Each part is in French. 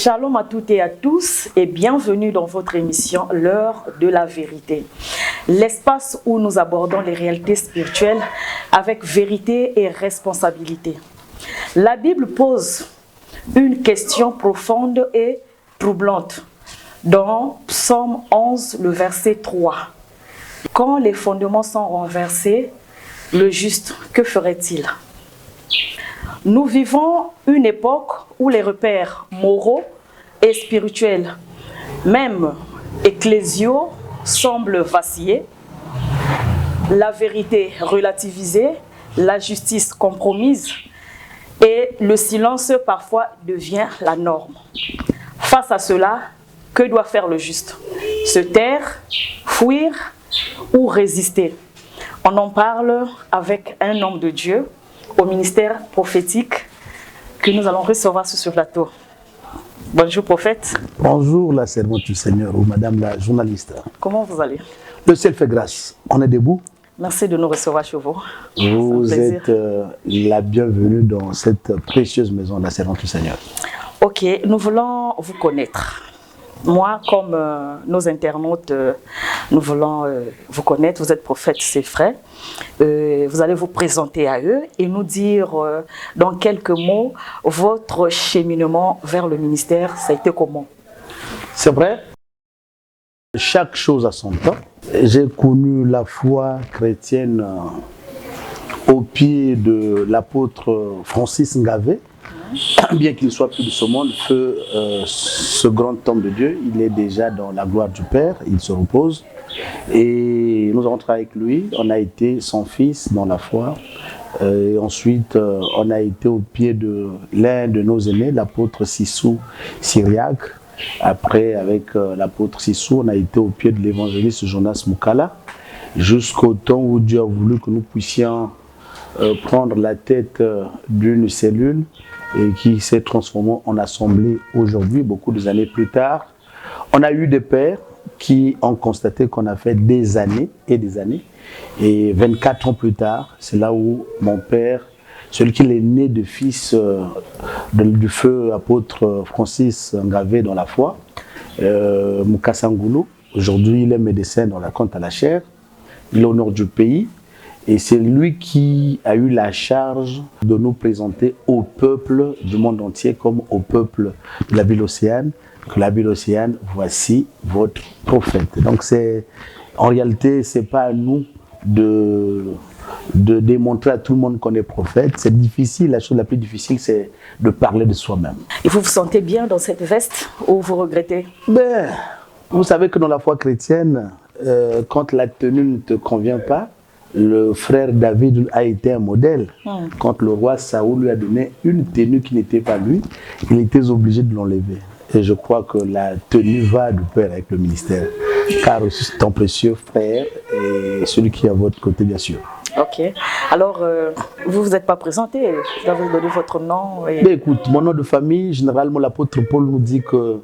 Shalom à toutes et à tous et bienvenue dans votre émission L'heure de la vérité. L'espace où nous abordons les réalités spirituelles avec vérité et responsabilité. La Bible pose une question profonde et troublante dans Psaume 11, le verset 3. Quand les fondements sont renversés, le juste, que ferait-il? Nous vivons une époque où les repères moraux et spirituels, même ecclésiaux, semblent vaciller, la vérité relativisée, la justice compromise et le silence parfois devient la norme. Face à cela, que doit faire le juste? Se taire, fuir ou résister? On en parle avec un homme de Dieu au ministère prophétique que nous allons recevoir sur ce plateau. Bonjour prophète. Bonjour la servante du Seigneur ou madame la journaliste. Comment vous allez? Le ciel fait grâce. On est debout. Merci de nous recevoir chez vous. Vous êtes la bienvenue dans cette précieuse maison, la servante du Seigneur. Ok, nous voulons vous connaître. Moi, comme nos internautes, nous voulons vous connaître. Vous êtes prophète, c'est vrai. Vous allez vous présenter à eux et nous dire dans quelques mots votre cheminement vers le ministère, ça a été comment? C'est vrai, chaque chose a son temps. J'ai connu la foi chrétienne au pied de l'apôtre Francis Ngavé. Bien qu'il soit plus de ce monde, ce grand homme de Dieu, il est déjà dans la gloire du Père, il se repose. Et nous avons travaillé avec lui, on a été son fils dans la foi. Et ensuite, on a été au pied de l'un de nos aînés, l'apôtre Sissou Syriac. Après, avec l'apôtre Sissou, on a été au pied de l'évangéliste Jonas Mukala, jusqu'au temps où Dieu a voulu que nous puissions prendre la tête d'une cellule et qui s'est transformée en assemblée aujourd'hui, beaucoup d'années plus tard. On a eu des pères qui ont constaté qu'on a fait des années et des années. Et 24 ans plus tard, c'est là où mon père, celui qui est né de fils du feu apôtre Francis Ngavé dans la foi, Mukasa Ngulu, aujourd'hui il est médecin dans la compte à la chair, il est au nord du pays. Et c'est lui qui a eu la charge de nous présenter au peuple du monde entier comme au peuple de la ville océane, que la ville océane, voici votre prophète. Donc en réalité, c'est pas à nous de démontrer à tout le monde qu'on est prophète. C'est difficile, la chose la plus difficile, c'est de parler de soi-même. Et vous vous sentez bien dans cette veste ou vous regrettez? Vous savez que dans la foi chrétienne, quand la tenue ne te convient pas, le frère David a été un modèle. Quand le roi Saoul lui a donné une tenue qui n'était pas lui, il était obligé de l'enlever. Et je crois que la tenue va de pair avec le ministère. Car c'est ton précieux frère et celui qui est à votre côté, bien sûr. Ok. Alors, vous ne vous êtes pas présenté. Vous avez donné votre nom. Écoute, mon nom de famille, généralement, l'apôtre Paul nous dit que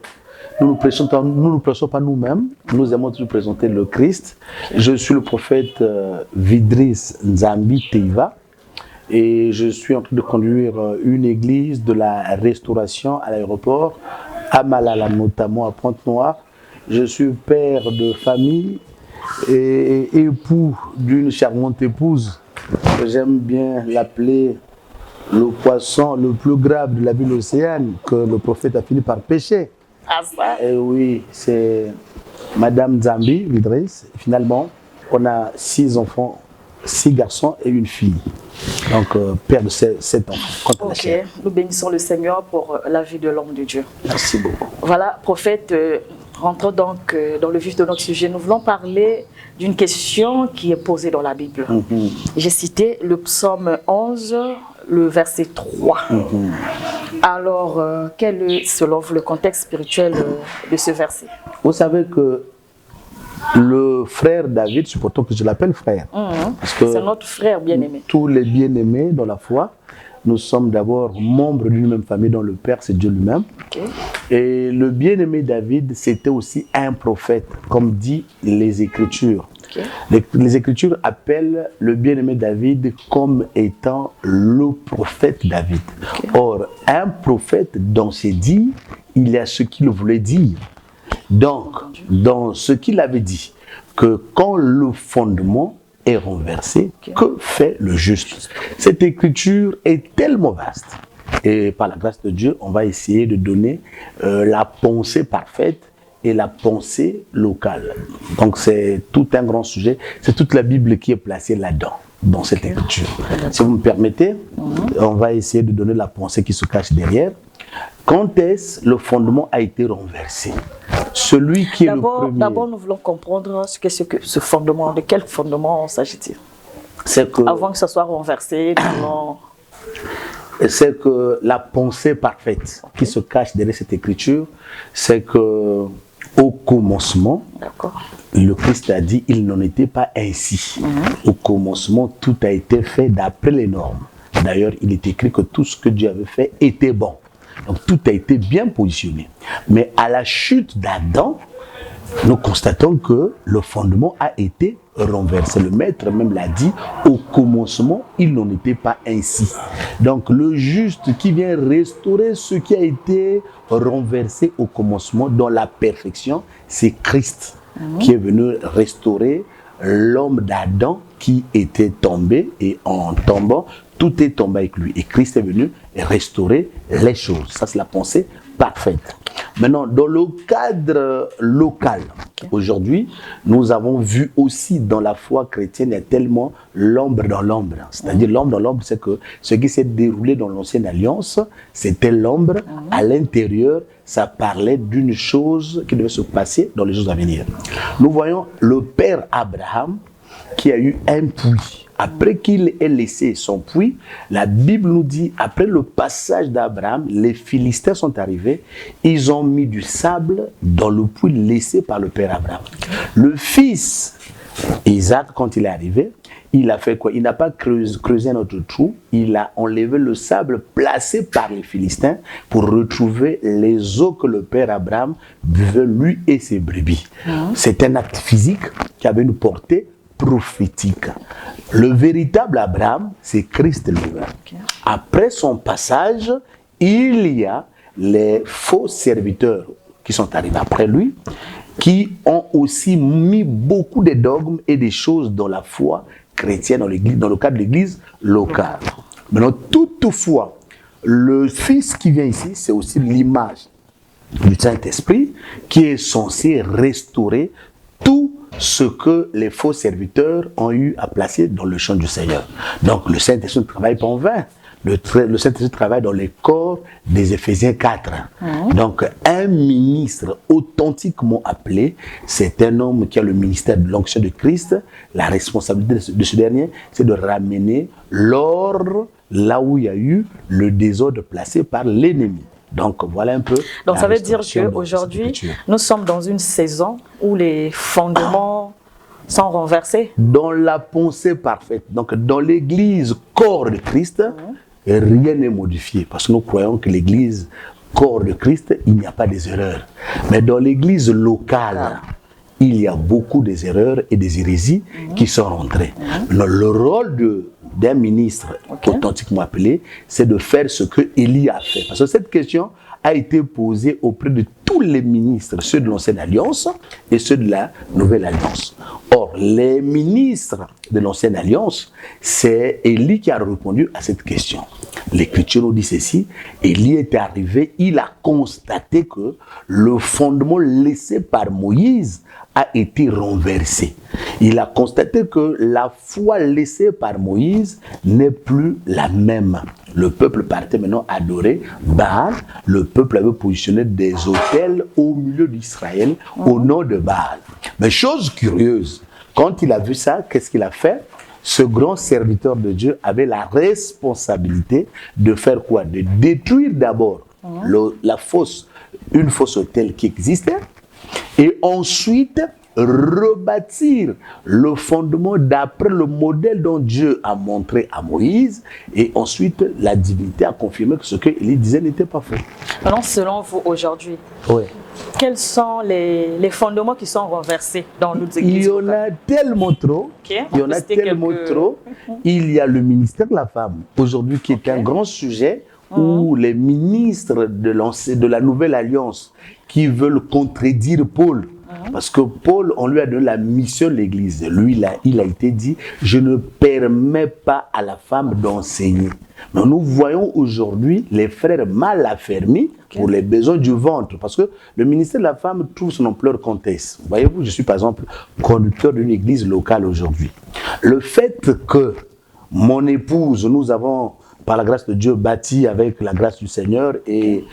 nous ne prêchons pas nous-mêmes, nous aimons toujours présenter le Christ. Je suis le prophète Vidris Nzambi Teiva et je suis en train de conduire une église de la restauration à l'aéroport, à Malala notamment, à Pointe-Noire. Je suis père de famille et époux d'une charmante épouse. J'aime bien l'appeler le poisson le plus grave de la ville océane que le prophète a fini par pêcher. Ah, ça. Et oui, c'est Madame Nzambi Vidris. Finalement, on a 6 enfants, 6 garçons et une fille. Donc, père de 7 enfants. Ok, nous bénissons le Seigneur pour la vie de l'homme de Dieu. Merci beaucoup. Voilà, prophète, rentrons donc dans le vif de notre sujet. Nous voulons parler d'une question qui est posée dans la Bible. J'ai cité le psaume 11, le verset 3. Alors, quel est, selon vous, le contexte spirituel de ce verset? Vous savez que le frère David, supportons que je l'appelle frère. C'est notre frère bien-aimé. Tous les bien-aimés dans la foi, nous sommes d'abord membres d'une même famille dont le Père, c'est Dieu lui-même. Et le bien-aimé David, c'était aussi un prophète, comme dit les Écritures. Les Écritures appellent le bien-aimé David comme étant le prophète David. Or, un prophète, dans ses dits, il y a ce qu'il voulait dire. Donc, dans ce qu'il avait dit, que quand le fondement est renversé, que fait le juste? Cette écriture est tellement vaste. Et par la grâce de Dieu, on va essayer de donner la pensée parfaite et la pensée locale. Donc c'est tout un grand sujet, c'est toute la Bible qui est placée là-dedans, dans cette écriture. Si vous me permettez, on va essayer de donner la pensée qui se cache derrière. Quand est-ce le fondement a été renversé? Celui qui est le premier. D'abord, nous voulons comprendre ce que ce fondement, de quel fondement s'agit-il? C'est que, avant que ça soit renversé, c'est que la pensée parfaite qui se cache derrière cette écriture, c'est que au commencement, le Christ a dit, il n'en était pas ainsi. Au commencement, tout a été fait d'après les normes. D'ailleurs, il est écrit que tout ce que Dieu avait fait était bon. Donc tout a été bien positionné. Mais à la chute d'Adam, nous constatons que le fondement a été renversé. Le maître même l'a dit, au commencement, il n'en était pas ainsi. Donc le juste qui vient restaurer ce qui a été renversé au commencement dans la perfection, c'est Christ qui est venu restaurer l'homme d'Adam qui était tombé, et en tombant, tout est tombé avec lui. Et Christ est venu restaurer les choses. Ça, c'est la pensée parfaite. Maintenant, dans le cadre local, aujourd'hui, nous avons vu aussi dans la foi chrétienne, il y a tellement l'ombre dans l'ombre. C'est-à-dire l'ombre dans l'ombre, c'est que ce qui s'est déroulé dans l'ancienne alliance, c'était l'ombre. À l'intérieur, ça parlait d'une chose qui devait se passer dans les jours à venir. Nous voyons le père Abraham qui a eu un puits. Après qu'il ait laissé son puits, la Bible nous dit, après le passage d'Abraham, les Philistins sont arrivés, ils ont mis du sable dans le puits laissé par le père Abraham. Le fils Isaac, quand il est arrivé, il a fait quoi? Il n'a pas creusé un autre trou, il a enlevé le sable placé par les Philistins pour retrouver les eaux que le père Abraham buvait, lui et ses brebis. C'est un acte physique qui avait une portée prophétique. Le véritable Abraham, c'est Christ lui-même. Après son passage, il y a les faux serviteurs qui sont arrivés après lui, qui ont aussi mis beaucoup de dogmes et des choses dans la foi chrétienne, dans le cadre de l'église locale. Maintenant, toutefois, le Fils qui vient ici, c'est aussi l'image du Saint-Esprit qui est censé restaurer tout ce que les faux serviteurs ont eu à placer dans le champ du Seigneur. Donc le Saint-Esprit ne travaille pas en vain. Le Saint-Esprit travaille dans les corps des Éphésiens 4. Donc un ministre authentiquement appelé, c'est un homme qui a le ministère de l'onction de Christ. La responsabilité de ce dernier, c'est de ramener l'ordre là où il y a eu le désordre placé par l'ennemi. Donc voilà un peu. Donc ça veut dire qu'aujourd'hui, nous sommes dans une saison où les fondements sont renversés. Dans la pensée parfaite, donc dans l'église corps de Christ, rien n'est modifié. Parce que nous croyons que l'église corps de Christ, il n'y a pas des erreurs. Mais dans l'église locale, il y a beaucoup des erreurs et des hérésies qui sont rentrées. Le rôle d'un ministre authentiquement appelé, c'est de faire ce que Élie a fait. Parce que cette question a été posée auprès de tous les ministres, ceux de l'Ancienne Alliance et ceux de la Nouvelle Alliance. Or, les ministres de l'Ancienne Alliance, c'est Élie qui a répondu à cette question. L'Écriture nous dit ceci, Élie est arrivé, il a constaté que le fondement laissé par Moïse a été renversé. Il a constaté que la foi laissée par Moïse n'est plus la même. Le peuple partait maintenant adorer Baal. Le peuple avait positionné des autels au milieu d'Israël au nom de Baal. Mais chose curieuse, quand il a vu ça, qu'est-ce qu'il a fait? Ce grand serviteur de Dieu avait la responsabilité de faire quoi? De détruire d'abord une fausse autel qui existait, et ensuite rebâtir le fondement d'après le modèle dont Dieu a montré à Moïse, et ensuite la divinité a confirmé que ce que Élie disait n'était pas faux. Alors selon vous aujourd'hui, quels sont les fondements qui sont renversés dans nos églises? Il y en a tellement trop. Il y en a tellement trop. Il y a le ministère de la femme aujourd'hui qui est un grand sujet ou les ministres de la Nouvelle Alliance qui veulent contredire Paul. Parce que Paul, on lui a donné la mission de l'Église. Lui, il a été dit, je ne permets pas à la femme d'enseigner. Mais nous voyons aujourd'hui les frères mal affermis pour les besoins du ventre. Parce que le ministère de la femme trouve son ampleur contexte. Voyez-vous, je suis par exemple conducteur d'une église locale aujourd'hui. Le fait que mon épouse, nous avons, par la grâce de Dieu, bâti avec la grâce du Seigneur et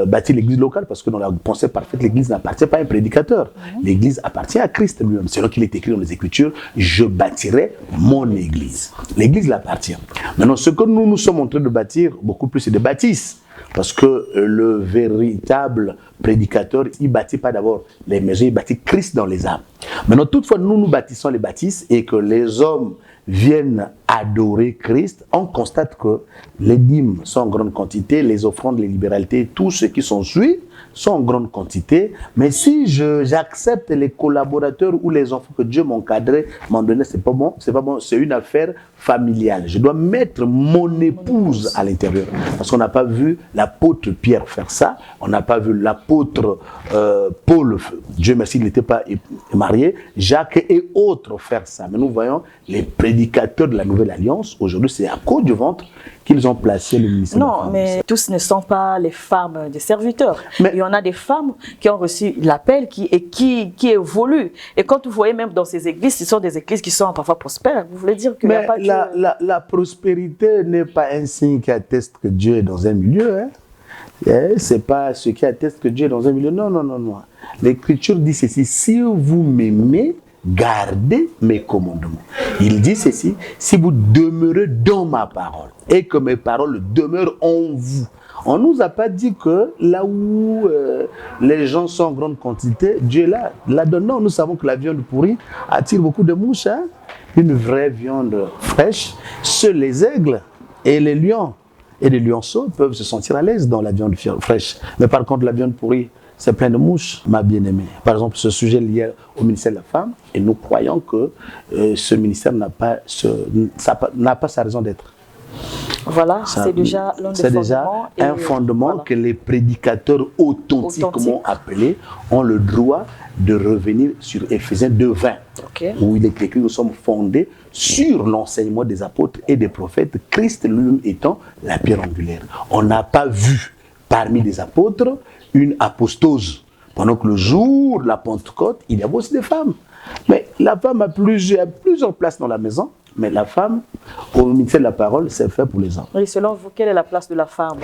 bâti l'église locale, parce que dans la pensée parfaite, l'église n'appartient pas à un prédicateur. L'église appartient à Christ lui-même. C'est là qu'il est écrit dans les Écritures, je bâtirai mon église. L'église l'appartient. Maintenant, ce que nous sommes en train de bâtir, beaucoup plus, c'est des bâtisses. Parce que le véritable prédicateur, il ne bâtit pas d'abord les maisons, il bâtit Christ dans les âmes. Maintenant, toutefois, nous bâtissons les bâtisses et que les hommes viennent adorer Christ, on constate que les dîmes sont en grande quantité, les offrandes, les libéralités, tout ce qui s'ensuit sont en grande quantité. Mais si j'accepte les collaborateurs ou les enfants que Dieu m'a encadrés, m'en donné, c'est pas bon, c'est une affaire familiale. Je dois mettre mon épouse à l'intérieur. Parce qu'on n'a pas vu l'apôtre Pierre faire ça, on n'a pas vu l'apôtre Paul, Dieu merci, il n'était pas marié, Jacques et autres faire ça. Mais nous voyons les prédicateurs de la Nouvelle Alliance, aujourd'hui c'est à cause du ventre qu'ils ont placé le ministère. Non, mais tous ne sont pas les femmes des serviteurs. Mais il y en a des femmes qui ont reçu l'appel qui évoluent. Et quand vous voyez même dans ces églises, ce sont des églises qui sont parfois prospères. Vous voulez dire qu'il n'y a pas de... la prospérité n'est pas un signe qui atteste que Dieu est dans un milieu. Hein? Ce n'est pas ce qui atteste que Dieu est dans un milieu. Non, non, non, non. L'Écriture dit ceci, si vous m'aimez, gardez mes commandements. Il dit ceci, si vous demeurez dans ma parole et que mes paroles demeurent en vous. On ne nous a pas dit que là où les gens sont en grande quantité, Dieu est là. Là-dedans, non, nous savons que la viande pourrie attire beaucoup de mouches. Hein? Une vraie viande fraîche, seuls les aigles et les lions et les lionceaux peuvent se sentir à l'aise dans la viande fraîche. Mais par contre, la viande pourrie, c'est plein de mouches, ma bien-aimée. Par exemple, ce sujet lié au ministère de la femme, et nous croyons que ce ministère n'a pas sa raison d'être. Voilà, c'est déjà l'un des fondements. C'est déjà un fondement voilà. Que les prédicateurs authentiques, comme on appelé, ont le droit de revenir sur Éphésiens 2:20, où il est écrit, nous sommes fondés sur l'enseignement des apôtres et des prophètes, Christ lui-même étant la pierre angulaire. On n'a pas vu parmi les apôtres une apostose. Pendant que le jour de la Pentecôte, il y avait aussi des femmes. Mais la femme a plusieurs places dans la maison. Mais la femme, au ministère de la parole, c'est fait pour les hommes. Et selon vous, quelle est la place de la femme?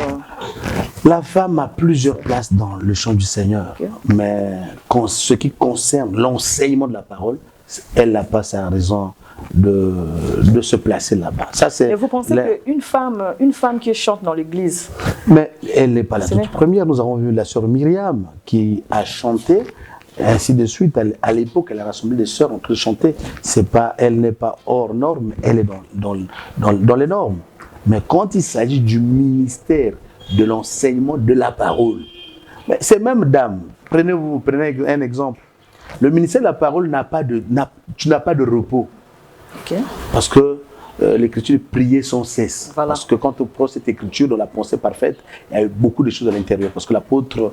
La femme a plusieurs places dans le champ du Seigneur. Mais ce qui concerne l'enseignement de la parole, elle n'a pas sa raison de se placer là-bas. Et vous pensez qu'une femme qui chante dans l'église... Mais elle n'est pas la toute première. Nous avons vu la sœur Myriam qui a chanté. Ainsi de suite, à l'époque, elle a rassemblé des sœurs en train de chanter. Elle n'est pas hors norme, elle est dans les normes. Mais quand il s'agit du ministère de l'enseignement de la parole, ces mêmes dames, prenez un exemple. Le ministère de la parole tu n'as pas de repos. Parce que l'écriture prier sans cesse. Voilà. Parce que quand on prend cette écriture dans la pensée parfaite, il y a eu beaucoup de choses à l'intérieur. Parce que l'apôtre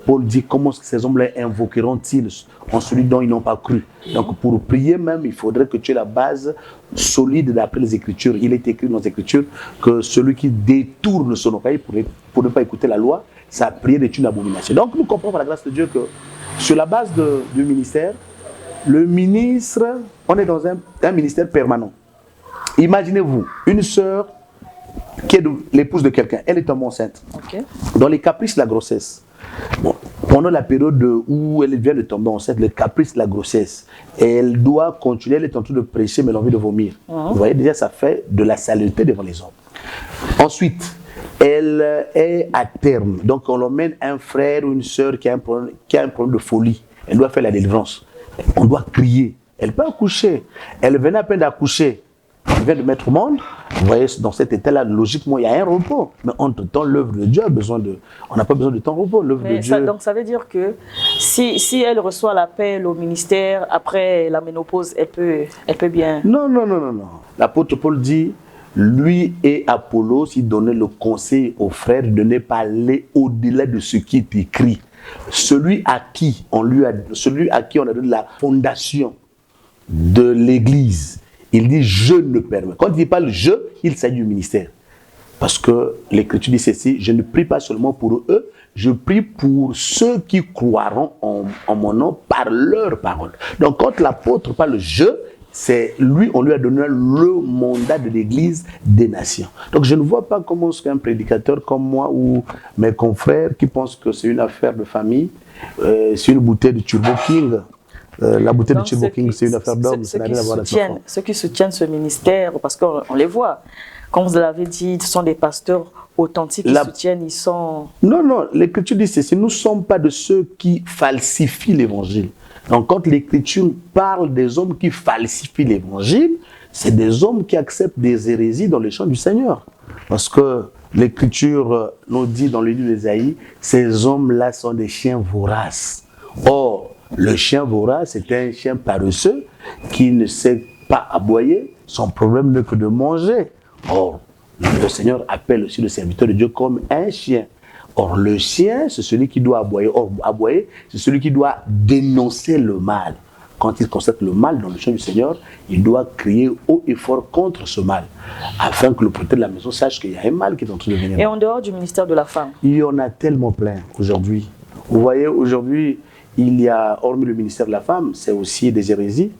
Paul dit comment ces hommes-là invoqueront-ils en celui dont ils n'ont pas cru. Donc pour prier même, il faudrait que tu aies la base solide d'après les écritures. Il est écrit dans les écritures que celui qui détourne son oreille pour ne pas écouter la loi, sa prière est une abomination. Donc nous comprenons par la grâce de Dieu que sur la base du ministère, le ministre, on est dans un ministère permanent. Imaginez-vous, une sœur qui est l'épouse de quelqu'un, elle est enceinte. Dans les caprices de la grossesse, pendant la période où elle vient de tomber enceinte, les caprices de la grossesse, elle doit continuer, elle est en train de prêcher, mais elle a envie de vomir. Vous voyez, déjà, ça fait de la saleté devant les hommes. Ensuite, elle est à terme. Donc, on emmène un frère ou une sœur qui a un problème de folie. Elle doit faire la délivrance. On doit crier. Elle peut accoucher. Elle venait à peine d'accoucher. Elle vient de mettre au monde. Vous voyez, dans cet état-là, logiquement, il y a un repos. Mais entre-temps, l'œuvre de Dieu a besoin de... On n'a pas besoin de temps de repos. L'œuvre de Dieu... Donc, ça veut dire que si elle reçoit l'appel au ministère, après la ménopause, elle peut bien... Non. L'apôtre Paul dit, lui et Apollos, ils donnaient le conseil aux frères de ne pas aller au-delà de ce qui est écrit. Celui à qui on a donné la fondation de l'Église, il dit « je ne permets ». Quand il parle « je », il s'agit du ministère. Parce que l'Écriture dit ceci, je ne prie pas seulement pour eux, je prie pour ceux qui croiront en mon nom par leur parole. Donc quand l'apôtre parle « je », c'est lui, on lui a donné le mandat de l'Église des nations. Donc je ne vois pas comment est-ce qu'un prédicateur comme moi ou mes confrères qui pensent que c'est une affaire de famille, c'est une bouteille de Turbo King. La bouteille de Turbo King, c'est une affaire d'homme. Ceux qui soutiennent ce ministère, parce qu'on les voit, comme vous l'avez dit, ce sont des pasteurs authentiques qui soutiennent, ils sont... Non, l'Écriture dit ceci, nous ne sommes pas de ceux qui falsifient l'Évangile. Donc quand l'Écriture parle des hommes qui falsifient l'Évangile, c'est des hommes qui acceptent des hérésies dans les champs du Seigneur. Parce que l'Écriture nous dit dans le livre d'Ésaïe, ces hommes-là sont des chiens voraces. Or, le chien vorace est un chien paresseux qui ne sait pas aboyer, son problème n'est que de manger. Or, le Seigneur appelle aussi le serviteur de Dieu comme un chien. Or, le chien, c'est celui qui doit aboyer. Or, aboyer, c'est celui qui doit dénoncer le mal. Quand il constate le mal dans le champ du Seigneur, il doit crier haut et fort contre ce mal, afin que le propriétaire de la maison sache qu'il y a un mal qui est en train de venir. Et en dehors du ministère de la femme? Il y en a tellement plein aujourd'hui. Vous voyez, aujourd'hui, il y a, hormis le ministère de la femme, c'est aussi des hérésies.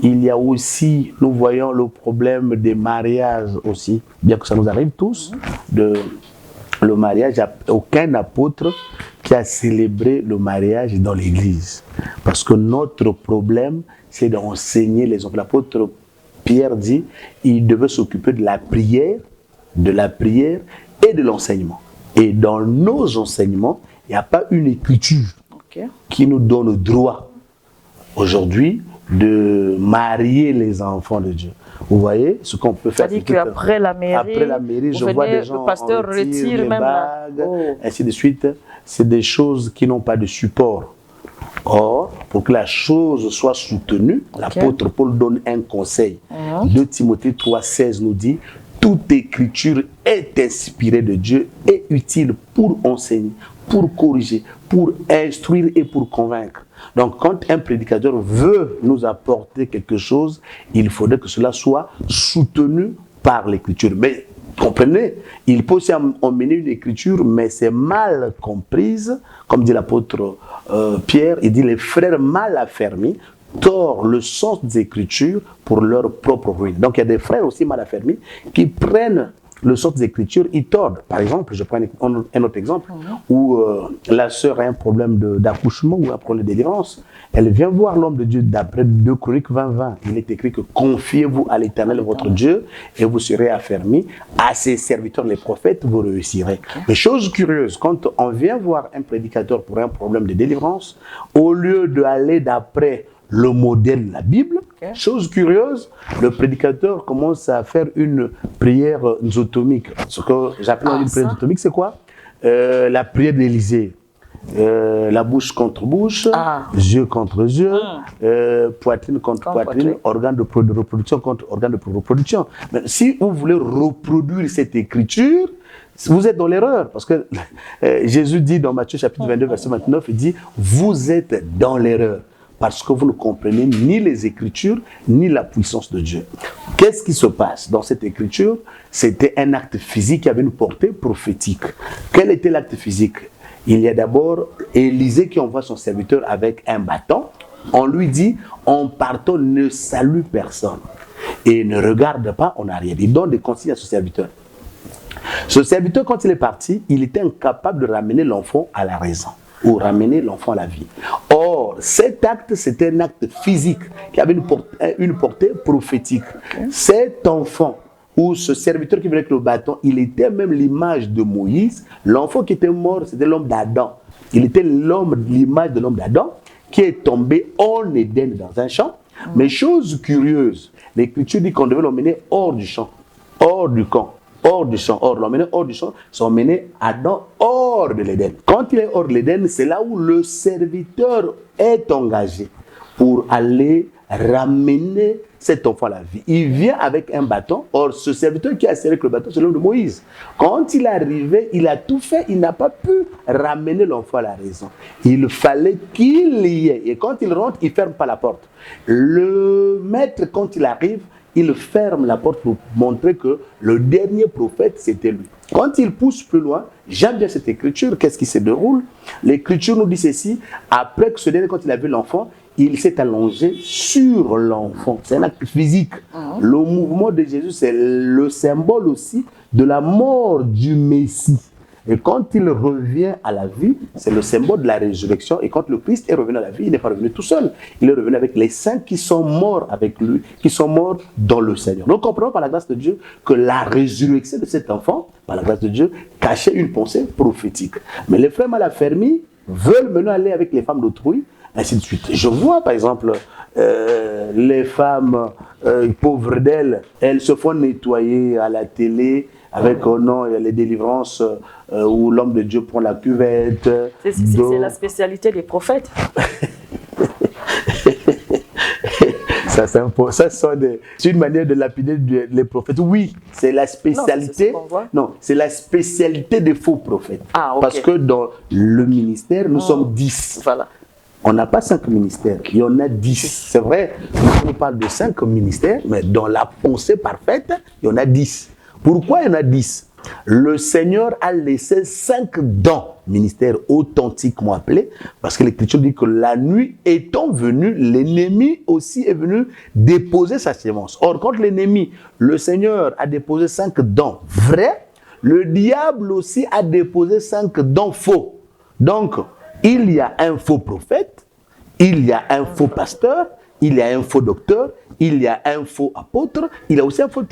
Il y a aussi, nous voyons le problème des mariages aussi, bien que ça nous arrive tous, le mariage. Aucun apôtre qui a célébré le mariage dans l'église. Parce que notre problème, c'est d'enseigner les hommes. L'apôtre Pierre dit, il devait s'occuper de la prière et de l'enseignement. Et dans nos enseignements, il n'y a pas une écriture qui nous donne le droit aujourd'hui de marier les enfants de Dieu. Vous voyez ce qu'on peut faire. C'est-à-dire qu'après la mairie, je vois des gens le pasteur retire les même bagues, ainsi de suite. C'est des choses qui n'ont pas de support. Or, pour que la chose soit soutenue, l'apôtre Paul donne un conseil. 2 Timothée 3,16 nous dit, toute écriture est inspirée de Dieu et utile pour enseigner, pour corriger, pour instruire et pour convaincre. Donc, quand un prédicateur veut nous apporter quelque chose, il faudrait que cela soit soutenu par l'écriture. Mais comprenez, il peut aussi emmener une écriture, mais c'est mal comprise, comme dit l'apôtre Pierre, il dit les frères mal affermis tordent le sens des écritures pour leur propre ruine. Donc il y a des frères aussi mal affermis qui prennent le sens des écritures, ils tordent. Par exemple, je prends un autre exemple, où la sœur a un problème d'accouchement ou un problème de délivrance. Elle vient voir l'homme de Dieu d'après 2 Chroniques 20:20. Il est écrit que confiez-vous à l'Éternel votre Dieu et vous serez affermis. À ses serviteurs les prophètes, vous réussirez. Mais chose curieuse, quand on vient voir un prédicateur pour un problème de délivrance, au lieu d'aller d'après le modèle de la Bible, chose curieuse, le prédicateur commence à faire une prière zotomique. Ce que j'appelle une prière zotomique, c'est quoi? La prière d'Élysée. La bouche contre bouche, yeux contre yeux, poitrine contre poitrine, organe de reproduction contre organe de reproduction. Mais si vous voulez reproduire cette écriture, vous êtes dans l'erreur. Parce que Jésus dit dans Matthieu chapitre 22, verset 29, il dit « Vous êtes dans l'erreur ». Parce que vous ne comprenez ni les Écritures, ni la puissance de Dieu. Qu'est-ce qui se passe dans cette Écriture? C'était un acte physique qui avait une portée prophétique. Quel était l'acte physique? Il y a d'abord Élisée qui envoie son serviteur avec un bâton. On lui dit, en partant, ne salue personne. Et ne regarde pas en arrière. Il donne des consignes à ce serviteur. Ce serviteur, quand il est parti, il était incapable de ramener l'enfant à la raison ou ramener l'enfant à la vie. Or, cet acte, c'était un acte physique qui avait une portée prophétique. Cet enfant, ou ce serviteur qui venait avec le bâton, il était même l'image de Moïse. L'enfant qui était mort, c'était l'homme d'Adam. Il était l'image de l'homme d'Adam qui est tombé en Éden dans un champ. Mais chose curieuse, l'Écriture dit qu'on devait l'emmener hors du champ, hors du camp. Hors du champ. Or, l'emmener hors du champ, c'est emmener Adam hors de l'Éden. Quand il est hors de l'Éden, c'est là où le serviteur est engagé pour aller ramener cet enfant à la vie. Il vient avec un bâton. Or, ce serviteur qui a serré avec le bâton, c'est l'homme de Moïse. Quand il est arrivé, il a tout fait. Il n'a pas pu ramener l'enfant à la raison. Il fallait qu'il y ait. Et quand il rentre, il ne ferme pas la porte. Le maître, quand il arrive, il ferme la porte pour montrer que le dernier prophète, c'était lui. Quand il pousse plus loin, j'aime bien cette écriture, qu'est-ce qui se déroule? L'écriture nous dit ceci, après que ce dernier, quand il a vu l'enfant, il s'est allongé sur l'enfant. C'est un acte physique. Le mouvement de Jésus, c'est le symbole aussi de la mort du Messie. Et quand il revient à la vie, c'est le symbole de la résurrection. Et quand le Christ est revenu à la vie, il n'est pas revenu tout seul. Il est revenu avec les saints qui sont morts avec lui, qui sont morts dans le Seigneur. Donc, comprenons par la grâce de Dieu que la résurrection de cet enfant, par la grâce de Dieu, cachait une pensée prophétique. Mais les frères mal affermis veulent maintenant aller avec les femmes d'autrui, ainsi de suite. Je vois, par exemple, les femmes pauvres d'elles, elles se font nettoyer à la télé, avec non, les délivrances où l'homme de Dieu prend la cuvette. C'est la spécialité des prophètes. C'est une manière de lapider les prophètes. Oui, c'est la spécialité. Non, c'est la spécialité des faux prophètes. Ah, okay. Parce que dans le ministère, nous sommes 10. Voilà. On n'a pas 5 ministères, il y en a 10. C'est vrai, on parle de 5 ministères, mais dans la pensée parfaite, il y en a 10. Pourquoi il y en a 10? Le Seigneur a laissé 5 dons, ministères authentiquement appelés, parce que l'Écriture dit que la nuit étant venue, l'ennemi aussi est venu déposer sa sémence. Or, quand l'ennemi, le Seigneur a déposé 5 dons vrais, le diable aussi a déposé 5 dons faux. Donc, il y a un faux prophète, il y a un faux pasteur, il y a un faux docteur, il y a un faux apôtre, il y a aussi un faux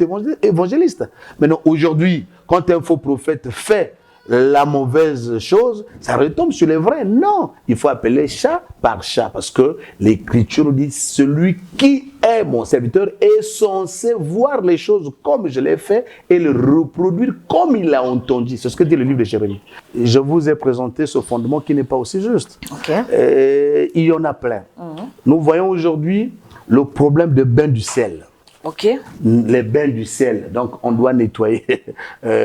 évangéliste. Maintenant, aujourd'hui, quand un faux prophète fait la mauvaise chose, ça retombe sur les vrais. Non, il faut appeler chat par chat, parce que l'Écriture dit, celui qui est mon serviteur est censé voir les choses comme je l'ai fait et le reproduire comme il l'a entendu. C'est ce que dit le livre de Jérémie. Je vous ai présenté ce fondement qui n'est pas aussi juste. Okay. Il y en a plein. Nous voyons aujourd'hui le problème de bain du sel. Okay. Les bains du sel, donc on doit nettoyer,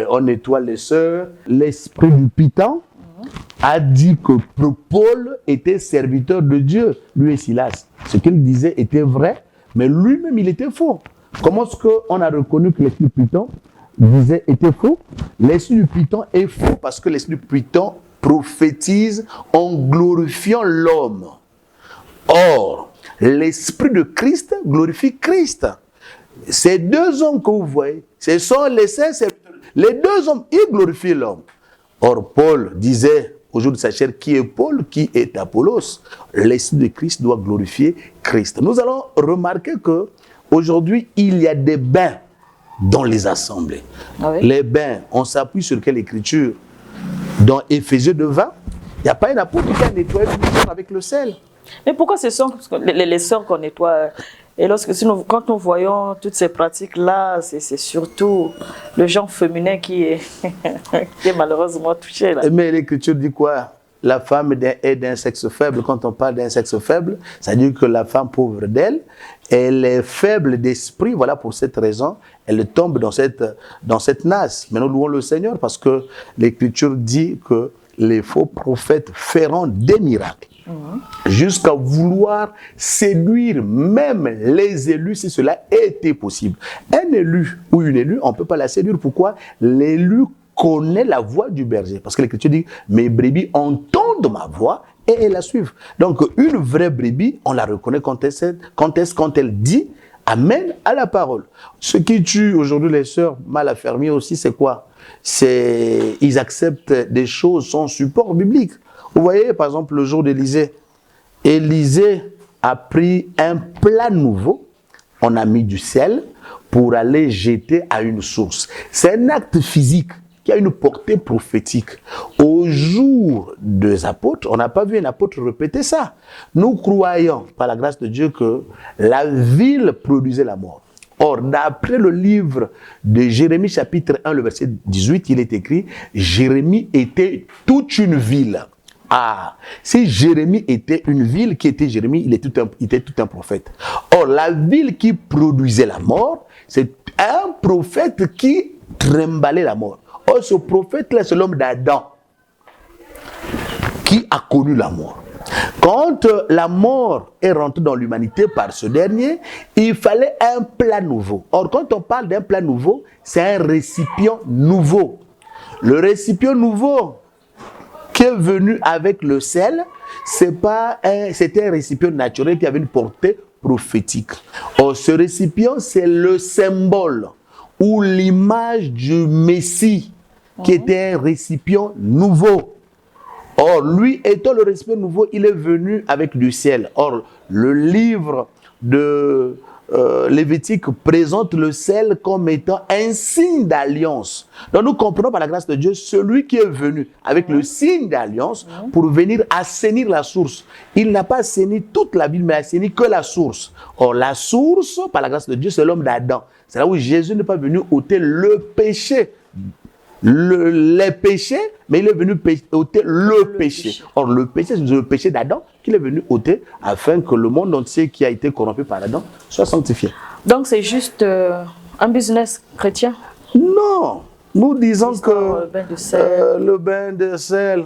on nettoie les sœurs. L'esprit du Python a dit que Paul était serviteur de Dieu, lui et Silas. Ce qu'il disait était vrai, mais lui-même il était faux. Comment est-ce qu'on a reconnu que l'esprit du Python était faux? L'esprit du Python est faux parce que l'esprit du Python prophétise en glorifiant l'homme. Or, l'esprit de Christ glorifie Christ. Ces 2 hommes que vous voyez, ce sont les saints serviteurs. Les 2 hommes, ils glorifient l'homme. Or, Paul disait au jour de sa chair, qui est Paul, qui est Apollos? L'esprit de Christ doit glorifier Christ. Nous allons remarquer que aujourd'hui, il y a des bains dans les assemblées. Ah oui? Les bains, on s'appuie sur quelle écriture? Dans Éphésiens 2:20, il n'y a pas un apôtre qui a nettoyé avec le sel. Mais pourquoi ce sont les sœurs qu'on nettoie? Et quand nous voyons toutes ces pratiques-là, c'est surtout le genre féminin qui est malheureusement touché. Là. Mais l'Écriture dit quoi? La femme est d'un sexe faible. Quand on parle d'un sexe faible, ça veut dire que la femme pauvre d'elle, elle est faible d'esprit. Voilà pour cette raison, elle tombe dans cette nasse. Mais nous louons le Seigneur parce que l'Écriture dit que les faux prophètes feront des miracles. Jusqu'à vouloir séduire même les élus si cela était possible. Un élu ou une élue, on ne peut pas la séduire. Pourquoi? L'élu connaît la voix du berger. Parce que l'Écriture dit, mes brebis entendent ma voix et elles la suivent. Donc une vraie brebis, on la reconnaît quand elle dit amen à la parole. Ce qui tue aujourd'hui les sœurs mal affermies aussi, c'est quoi? Ils acceptent des choses sans support biblique. Vous voyez, par exemple, le jour d'Élisée, Élisée a pris un plat nouveau, on a mis du sel pour aller jeter à une source. C'est un acte physique qui a une portée prophétique. Au jour des apôtres, on n'a pas vu un apôtre répéter ça. Nous croyons, par la grâce de Dieu, que la ville produisait la mort. Or, d'après le livre de Jérémie, chapitre 1, le verset 18, il est écrit « Jérémie était toute une ville ». Ah, si Jérémie était une ville, qui était Jérémie, il était tout un prophète. Or, la ville qui produisait la mort, c'est un prophète qui trimballait la mort. Or, ce prophète-là, c'est l'homme d'Adam qui a connu la mort. Quand la mort est rentrée dans l'humanité par ce dernier, il fallait un plat nouveau. Or, quand on parle d'un plat nouveau, c'est un récipient nouveau. Le récipient nouveau qui est venu avec le sel, c'était un récipient naturel qui avait une portée prophétique. Or, ce récipient, c'est le symbole ou l'image du Messie qui était un récipient nouveau. Or, lui étant le récipient nouveau, il est venu avec du ciel. Or, le livre de Lévitique présente le sel comme étant un signe d'alliance. Donc, nous comprenons par la grâce de Dieu, celui qui est venu avec le signe d'alliance pour venir assainir la source. Il n'a pas assaini toute la ville, mais assaini que la source. Or, la source, par la grâce de Dieu, c'est l'homme d'Adam. C'est là où Jésus n'est pas venu ôter le péché. Les péchés, mais il est venu ôter le péché. Or, le péché, c'est le péché d'Adam qu'il est venu ôter afin que le monde entier qui a été corrompu par Adam soit sanctifié. Donc, c'est juste un business chrétien? Non, nous disons que le bain de sel,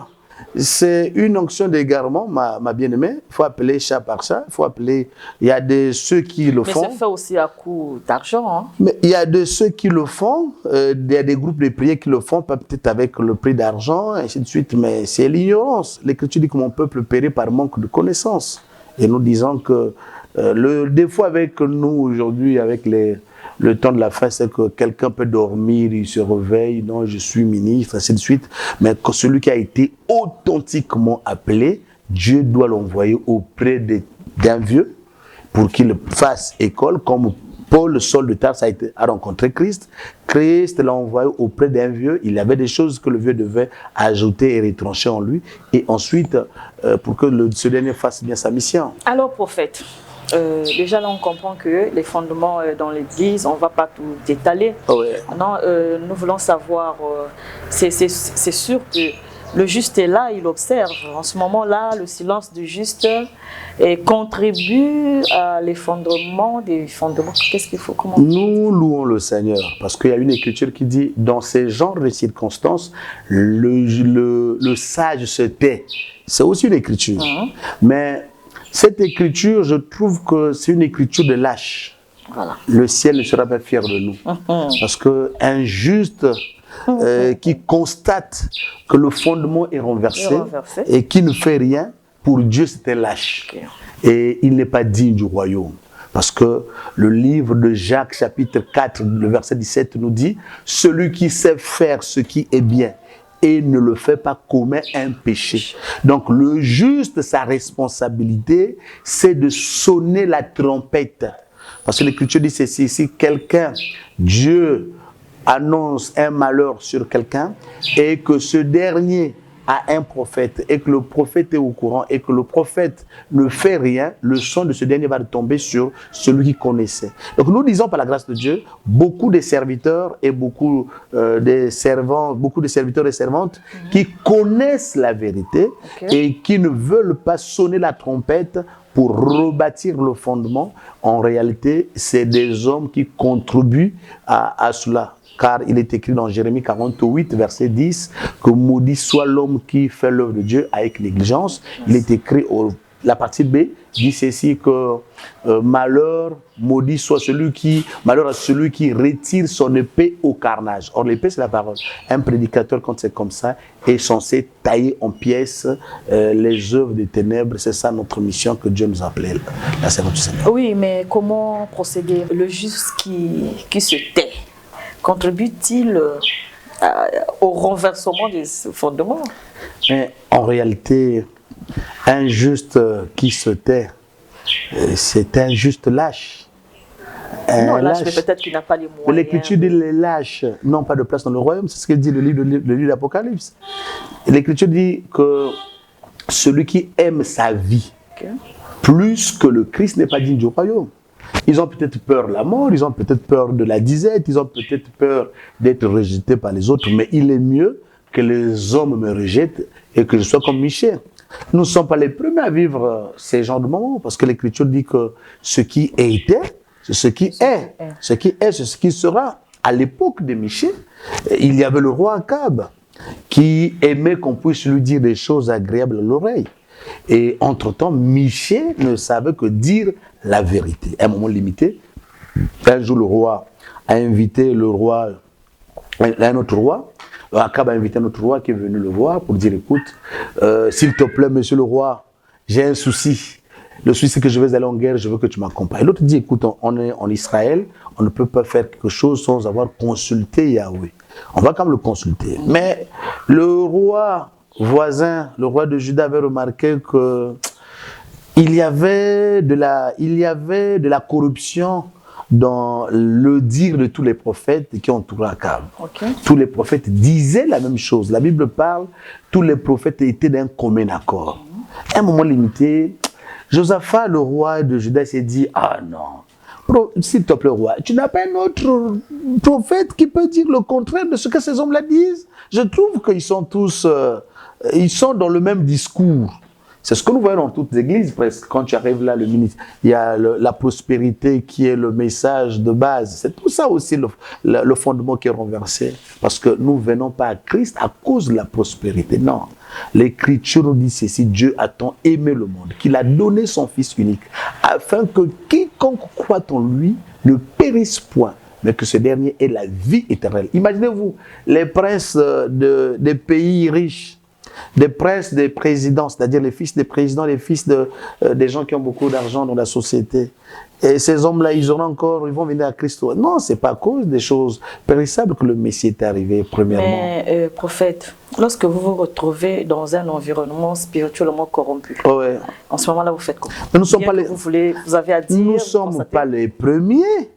c'est une onction d'égarement, ma bien-aimée. Il faut appeler chat par chat. Il faut appeler. Il y a de ceux qui le font. Mais c'est fait aussi à coup d'argent. Hein? Mais il y a de ceux qui le font. Il y a des groupes de prières qui le font, peut-être avec le prix d'argent, et ainsi de suite. Mais c'est l'ignorance. L'Écriture dit que mon peuple périt par manque de connaissance. Et nous disons que le défaut avec nous aujourd'hui, avec le temps de la fin, c'est que quelqu'un peut dormir, il se réveille, non, je suis ministre, ainsi de suite. Mais que celui qui a été authentiquement appelé, Dieu doit l'envoyer auprès d'un vieux pour qu'il fasse école, comme Paul, Saul de Tarse, a rencontré Christ. Christ l'a envoyé auprès d'un vieux. Il y avait des choses que le vieux devait ajouter et retrancher en lui. Et ensuite, pour que ce dernier fasse bien sa mission. Alors, prophète, déjà là on comprend que les fondements dans l'église, on ne va pas tout étaler. Ouais. Non, nous voulons savoir, c'est sûr que le juste est là, il observe. En ce moment-là, le silence du juste contribue à l'effondrement des fondements. Qu'est-ce qu'il faut comment? Nous louons le Seigneur parce qu'il y a une écriture qui dit dans ces genres de circonstances, le sage se tait. C'est aussi une écriture. Mais cette écriture, je trouve que c'est une écriture de lâche. Voilà. Le ciel ne sera pas fier de nous. Parce qu'un juste qui constate que le fondement est renversé et qui ne fait rien, pour Dieu c'était lâche. Okay. Et il n'est pas digne du royaume. Parce que le livre de Jacques chapitre 4, le verset 17 nous dit « Celui qui sait faire ce qui est bien et ne le fait pas commet un péché. » Donc le juste, sa responsabilité, c'est de sonner la trompette. Parce que l'Écriture dit ceci, si quelqu'un, Dieu annonce un malheur sur quelqu'un et que ce dernier a un prophète et que le prophète est au courant et que le prophète ne fait rien, le son de ce dernier va tomber sur celui qui connaissait. Donc nous disons par la grâce de Dieu, beaucoup de serviteurs et beaucoup de servants, beaucoup de serviteurs et servantes qui connaissent la vérité et qui ne veulent pas sonner la trompette pour rebâtir le fondement. En réalité, c'est des hommes qui contribuent à cela. Car il est écrit dans Jérémie 48, verset 10, que maudit soit l'homme qui fait l'œuvre de Dieu avec négligence. Il est écrit, la partie B dit ceci, que malheur à celui qui retire son épée au carnage. Or, l'épée, c'est la parole. Un prédicateur, quand c'est comme ça, est censé tailler en pièces les œuvres des ténèbres. C'est ça notre mission que Dieu nous a appelée, la servante du Seigneur. Oui, mais comment procéder? Le juste qui se tait contribue-t-il au renversement des fondements? Mais en réalité, un juste qui se tait, c'est un juste lâche. Non, lâche, mais peut-être qu'il n'a pas les moyens. L'Écriture dit les lâches n'ont pas de place dans le royaume. C'est ce que dit le livre de l'Apocalypse. L'Écriture dit que celui qui aime sa vie plus que le Christ n'est pas digne du royaume. Ils ont peut-être peur de la mort, ils ont peut-être peur de la disette, ils ont peut-être peur d'être rejetés par les autres, mais il est mieux que les hommes me rejettent et que je sois comme Michel. Nous ne sommes pas les premiers à vivre ces genres de moments, parce que l'Écriture dit que ce qui était, c'est ce qui est. Ce qui est, c'est ce qui sera. À l'époque de Michée, il y avait le roi Akab qui aimait qu'on puisse lui dire des choses agréables à l'oreille. Et entre-temps, Michée ne savait que dire la vérité. À un moment limité, un jour, le roi a invité un autre roi. Akab a invité un autre roi qui est venu le voir pour dire, écoute, s'il te plaît, monsieur le roi, j'ai un souci. Le souci, c'est que je vais aller en guerre, je veux que tu m'accompagnes. L'autre dit, écoute, on est en Israël, on ne peut pas faire quelque chose sans avoir consulté Yahweh. On va quand même le consulter. Mais le roi voisin, le roi de Juda, avait remarqué que il y avait de la corruption dans le dire de tous les prophètes qui entouraient Akab. Okay. Tous les prophètes disaient la même chose. La Bible parle, tous les prophètes étaient d'un commun accord. À un moment limité, Josaphat, le roi de Juda, s'est dit, ah non, s'il te plaît, roi, tu n'as pas un autre prophète qui peut dire le contraire de ce que ces hommes-là disent? Je trouve qu'ils sont tous, ils sont dans le même discours. C'est ce que nous voyons dans toutes les églises presque. Quand tu arrives là, il y a la prospérité qui est le message de base. C'est tout ça aussi le fondement qui est renversé. Parce que nous ne venons pas à Christ à cause de la prospérité. Non. L'Écriture nous dit ceci, Dieu a tant aimé le monde qu'il a donné son Fils unique afin que quiconque croit en lui ne périsse point, mais que ce dernier ait la vie éternelle. Imaginez-vous les princes des pays riches, des princes, des présidents, c'est-à-dire les fils des présidents, les fils des gens qui ont beaucoup d'argent dans la société. Et ces hommes-là, ils vont venir à Christ. Non, c'est pas à cause des choses périssables que le Messie est arrivé, premièrement. Mais, prophète, lorsque vous vous retrouvez dans un environnement spirituellement corrompu, en ce moment-là, vous faites quoi? Mais nous sommes pas les... vous avez à dire... Nous ne sommes pas les premiers.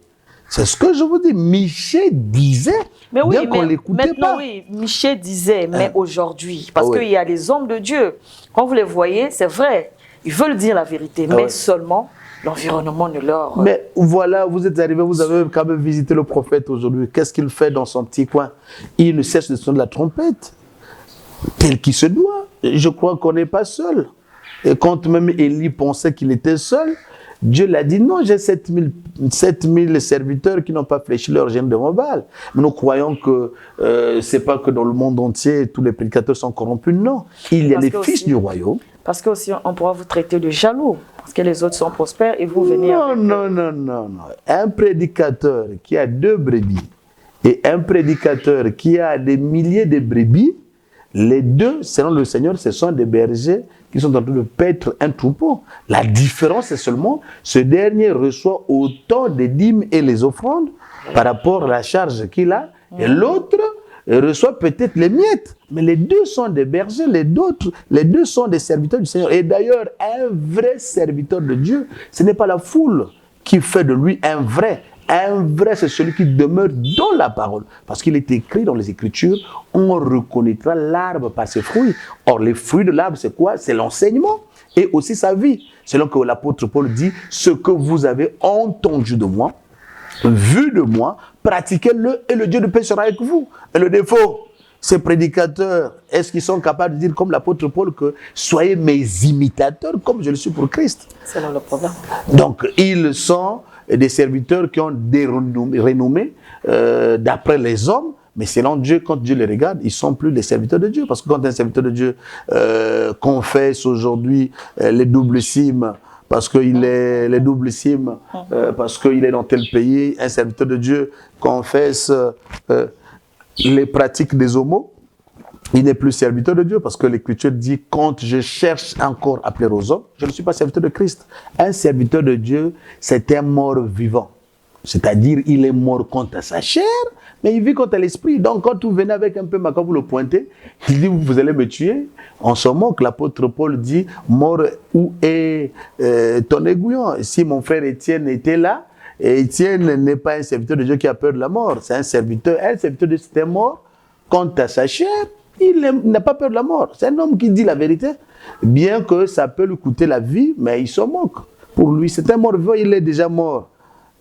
C'est ce que je vous dis. Michée disait, mais oui, bien qu'on ne l'écoutait pas. Oui, Michée disait, mais aujourd'hui, parce qu'il y a les hommes de Dieu, quand vous les voyez, c'est vrai, ils veulent dire la vérité, mais seulement l'environnement ne leur... Mais voilà, vous êtes arrivé, vous avez quand même visité le prophète aujourd'hui. Qu'est-ce qu'il fait dans son petit coin? Il ne cesse de sonner la trompette, tel qu'il se doit. Je crois qu'on n'est pas seul. Et quand même Élie pensait qu'il était seul, Dieu l'a dit, non, j'ai 7000 serviteurs qui n'ont pas fléchi leur gêne de mon Baal. Mais nous croyons que c'est pas que dans le monde entier, tous les prédicateurs sont corrompus. Non, il y a les fils du royaume. Parce que aussi, on pourra vous traiter de jaloux, parce que les autres sont prospères et vous venez... Non. Un prédicateur qui a 2 brebis et un prédicateur qui a des milliers de brebis, les deux, selon le Seigneur, ce sont des bergers qui sont en train de paître un troupeau. La différence, c'est seulement ce dernier reçoit autant des dîmes et les offrandes par rapport à la charge qu'il a, et l'autre reçoit peut-être les miettes. Mais les deux sont des bergers, les deux sont des serviteurs du Seigneur. Et d'ailleurs, un vrai serviteur de Dieu, ce n'est pas la foule qui fait de lui un vrai. Un vrai, c'est celui qui demeure dans la parole. Parce qu'il est écrit dans les Écritures, on reconnaîtra l'arbre par ses fruits. Or, les fruits de l'arbre, c'est quoi? C'est l'enseignement et aussi sa vie. Selon que l'apôtre Paul dit, ce que vous avez entendu de moi, vu de moi, pratiquez-le et le Dieu de paix sera avec vous. Et le défaut, ces prédicateurs, est-ce qu'ils sont capables de dire comme l'apôtre Paul que soyez mes imitateurs comme je le suis pour Christ? C'est là le problème. Donc, ils sont des serviteurs qui ont des renommées d'après les hommes, mais selon Dieu, quand Dieu les regarde, ils ne sont plus des serviteurs de Dieu. Parce que quand un serviteur de Dieu confesse aujourd'hui les doubles cimes, parce qu'il est les doubles cimes, parce qu'il est dans tel pays, un serviteur de Dieu confesse les pratiques des homos, il n'est plus serviteur de Dieu parce que l'Écriture dit « Quand je cherche encore à plaire aux hommes, je ne suis pas serviteur de Christ. » Un serviteur de Dieu, c'est un mort vivant. C'est-à-dire, il est mort quant à sa chair, mais il vit quant à l'esprit. Donc, quand vous venez avec un peu quand vous le pointez, il dit « Vous allez me tuer ?» On se moque. L'apôtre Paul dit « Mort, où est ton aiguillon ?» Si mon frère Étienne était là, et Étienne n'est pas un serviteur de Dieu qui a peur de la mort. C'est un serviteur de Dieu, c'est un mort quant à sa chair. Il n'a pas peur de la mort. C'est un homme qui dit la vérité. Bien que ça peut lui coûter la vie, mais il se moque. Pour lui, c'est un mort vivant, il est déjà mort.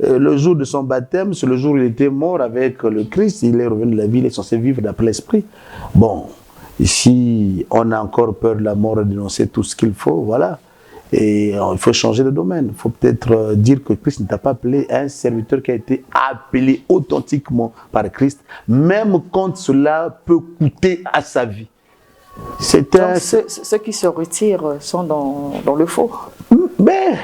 Le jour de son baptême, c'est le jour où il était mort avec le Christ. Il est revenu de la vie, il est censé vivre d'après l'esprit. Bon, Si on a encore peur de la mort et dénoncer tout ce qu'il faut, voilà. Et il faut changer de domaine. Il faut peut-être dire que Christ ne t'a pas appelé un serviteur qui a été appelé authentiquement par Christ, même quand cela peut coûter à sa vie. Ceux qui se retirent sont dans le faux. Mais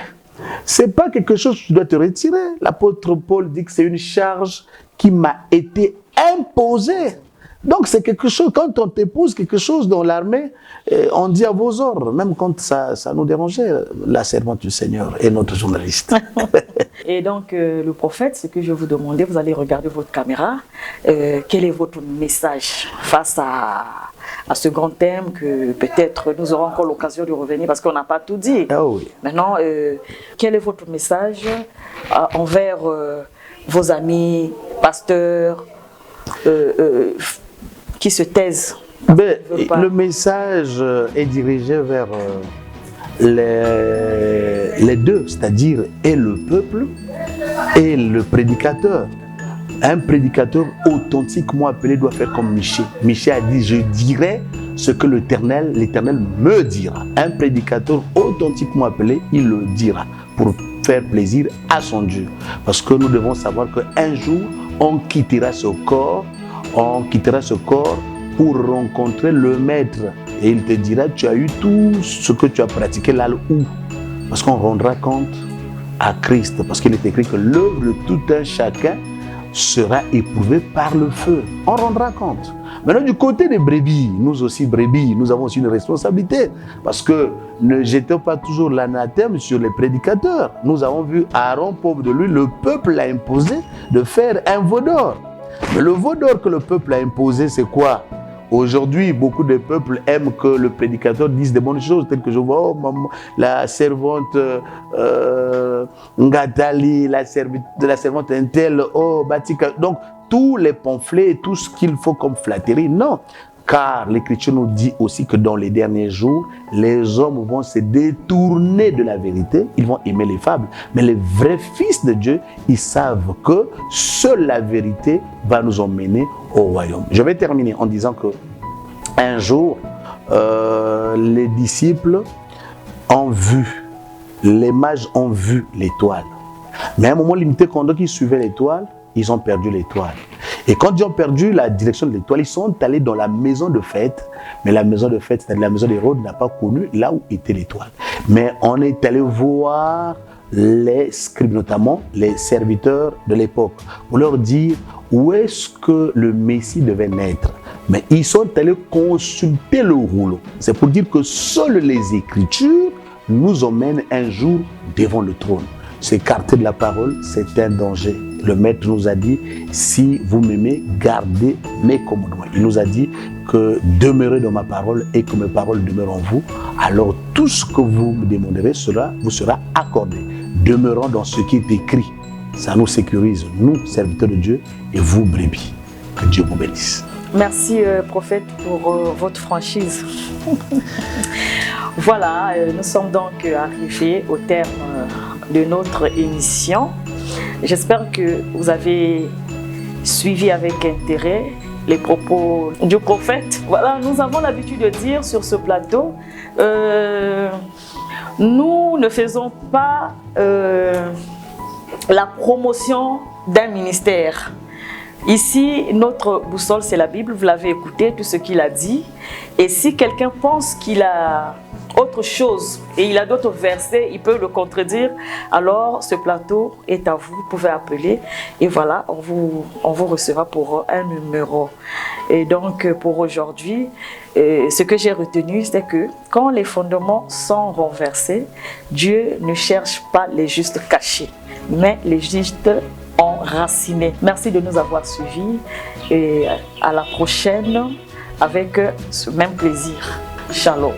c'est pas quelque chose que tu dois te retirer. L'apôtre Paul dit que c'est une charge qui m'a été imposée. Donc c'est quelque chose, quand on t'épouse quelque chose dans l'armée, on dit à vos ordres, même quand ça nous dérangeait, la servante du Seigneur et notre journaliste. Et donc le prophète, ce que je vais vous demander, vous allez regarder votre caméra, quel est votre message face à ce grand thème que peut-être nous aurons encore l'occasion de revenir parce qu'on n'a pas tout dit. Ah oui. Maintenant, quel est votre message envers vos amis, pasteurs, qui se taisent? Le message est dirigé vers les deux, c'est-à-dire et le peuple et le prédicateur. Un prédicateur authentiquement appelé doit faire comme Michée. Michée a dit, je dirai ce que l'Éternel me dira. Un prédicateur authentiquement appelé, il le dira pour faire plaisir à son Dieu. Parce que nous devons savoir qu'un jour, on quittera ce corps pour rencontrer le Maître. Et il te dira, tu as eu tout ce que tu as pratiqué là où? Parce qu'on rendra compte à Christ. Parce qu'il est écrit que l'œuvre de tout un chacun sera éprouvée par le feu. On rendra compte. Maintenant, du côté des brebis, nous aussi brebis, nous avons aussi une responsabilité. Parce que ne jetons pas toujours l'anathème sur les prédicateurs. Nous avons vu Aaron, pauvre de lui, le peuple l'a imposé de faire un veau d'or. Mais le veau d'or que le peuple a imposé, c'est quoi? Aujourd'hui, beaucoup de peuples aiment que le prédicateur dise des bonnes choses, telles que je vois, oh, maman, la servante Ngatali, la servante Intel, oh, Batika. Donc, tous les pamphlets, tout ce qu'il faut comme flatterie, non. Car l'Écriture nous dit aussi que dans les derniers jours, les hommes vont se détourner de la vérité, ils vont aimer les fables. Mais les vrais fils de Dieu, ils savent que seule la vérité va nous emmener au royaume. Je vais terminer en disant que un jour, les disciples ont vu, les mages ont vu l'étoile. Mais à un moment limité, quand ils suivaient l'étoile, ils ont perdu l'étoile. Et quand ils ont perdu la direction de l'étoile, ils sont allés dans la maison de fête. Mais la maison de fête, c'est-à-dire la maison d'Hérode, n'a pas connu là où était l'étoile. Mais on est allé voir les scribes, notamment les serviteurs de l'époque, pour leur dire où est-ce que le Messie devait naître. Mais ils sont allés consulter le rouleau. C'est pour dire que seules les Écritures nous emmènent un jour devant le trône. S'écarter de la parole, c'est un danger. Le Maître nous a dit, si vous m'aimez, gardez mes commandements. Il nous a dit que demeurez dans ma parole et que mes paroles demeurent en vous. Alors tout ce que vous me demanderez vous sera accordé. Demeurons dans ce qui est écrit. Ça nous sécurise, nous, serviteurs de Dieu, et vous, brebis. Que Dieu vous bénisse. Merci, prophète, pour votre franchise. Voilà, nous sommes donc arrivés au terme de notre émission. J'espère que vous avez suivi avec intérêt les propos du prophète. Voilà, nous avons l'habitude de dire sur ce plateau, nous ne faisons pas la promotion d'un ministère. Ici, notre boussole, c'est la Bible. Vous l'avez écouté, tout ce qu'il a dit. Et si quelqu'un pense qu'il a autre chose et il a d'autres versets, il peut le contredire. Alors, ce plateau est à vous. Vous pouvez appeler. Et voilà, on vous recevra pour un numéro. Et donc, pour aujourd'hui, ce que j'ai retenu, c'est que quand les fondements sont renversés, Dieu ne cherche pas les justes cachés, mais les justes enracinés. Merci de nous avoir suivis et à la prochaine avec ce même plaisir. Shalom.